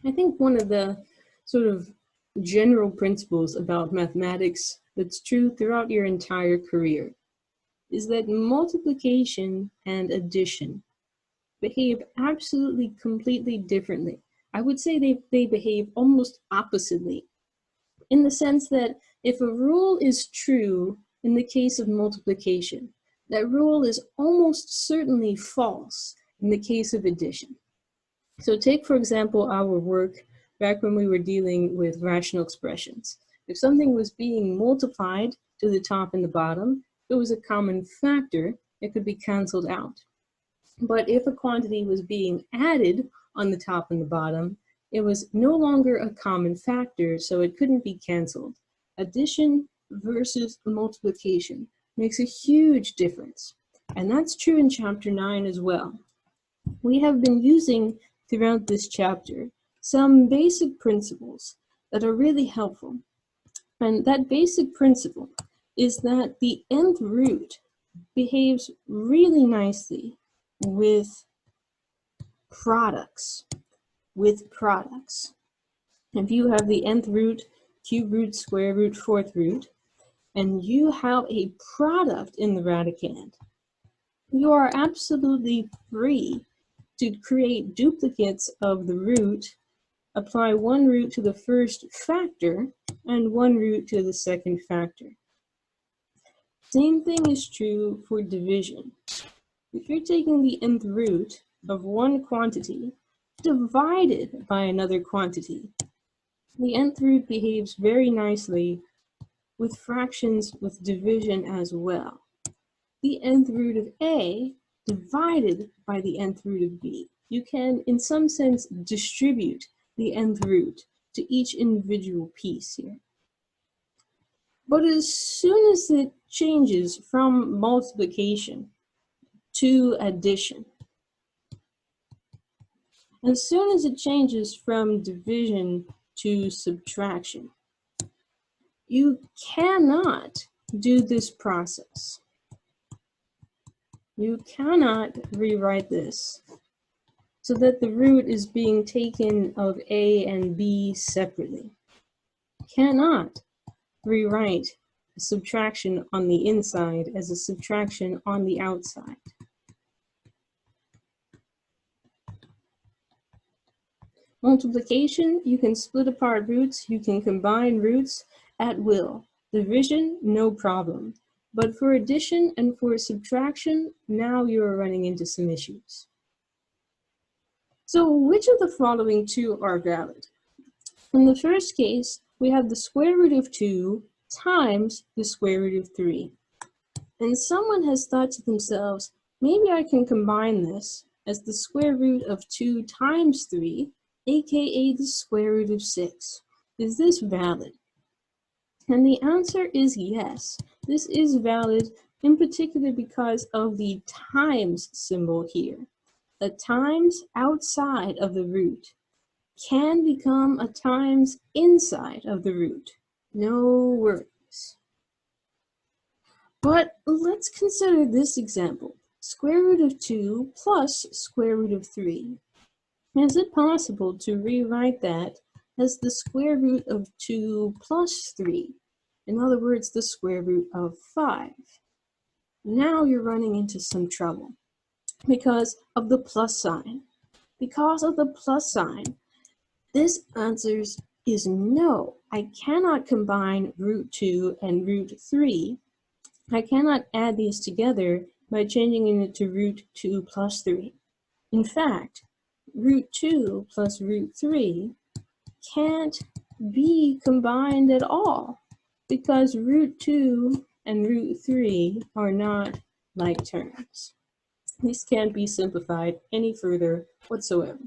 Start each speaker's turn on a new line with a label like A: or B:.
A: I think one of the sort of general principles about mathematics that's true throughout your entire career is that multiplication and addition behave absolutely completely differently. I would say they behave almost oppositely, in the sense that if a rule is true in the case of multiplication, that rule is almost certainly false in the case of addition. So take, for example, our work back when we were dealing with rational expressions. If something was being multiplied to the top and the bottom, it was a common factor, it could be canceled out. But if a quantity was being added on the top and the bottom, it was no longer a common factor, so it couldn't be canceled. Addition versus multiplication makes a huge difference. And that's true in chapter 9 as well. We have been using throughout this chapter some basic principles that are really helpful. And that basic principle is that the nth root behaves really nicely with products. If you have the nth root, cube root, square root, fourth root, and you have a product in the radicand, you are absolutely free to create duplicates of the root, apply one root to the first factor, and one root to the second factor. Same thing is true for division. If you're taking the nth root of one quantity divided by another quantity, the nth root behaves very nicely with fractions with division as well. The nth root of A divided by the nth root of B. You can, in some sense, distribute the nth root to each individual piece here. But as soon as it changes from multiplication to addition, as soon as it changes from division to subtraction, you cannot do this process. You cannot rewrite this so that the root is being taken of A and B separately. Cannot rewrite a subtraction on the inside as a subtraction on the outside. Multiplication, you can split apart roots, you can combine roots at will. Division, no problem. But for addition and for subtraction, now you're running into some issues. So which of the following two are valid? In the first case, we have the square root of 2 times the square root of 3. And someone has thought to themselves, maybe I can combine this as the square root of 2 times 3, aka the square root of 6. Is this valid? And the answer is yes. This is valid, in particular because of the times symbol here. A times outside of the root can become a times inside of the root. No worries. But let's consider this example. Square root of 2 plus square root of 3. Is it possible to rewrite that as the square root of 2 plus 3? In other words, the square root of 5. Now you're running into some trouble because of the plus sign. Because of the plus sign, this answer is no. I cannot combine root 2 and root 3. I cannot add these together by changing it to root 2 plus 3. In fact, root 2 plus root 3 can't be combined at all because root 2 and root 3 are not like terms. These can't be simplified any further whatsoever.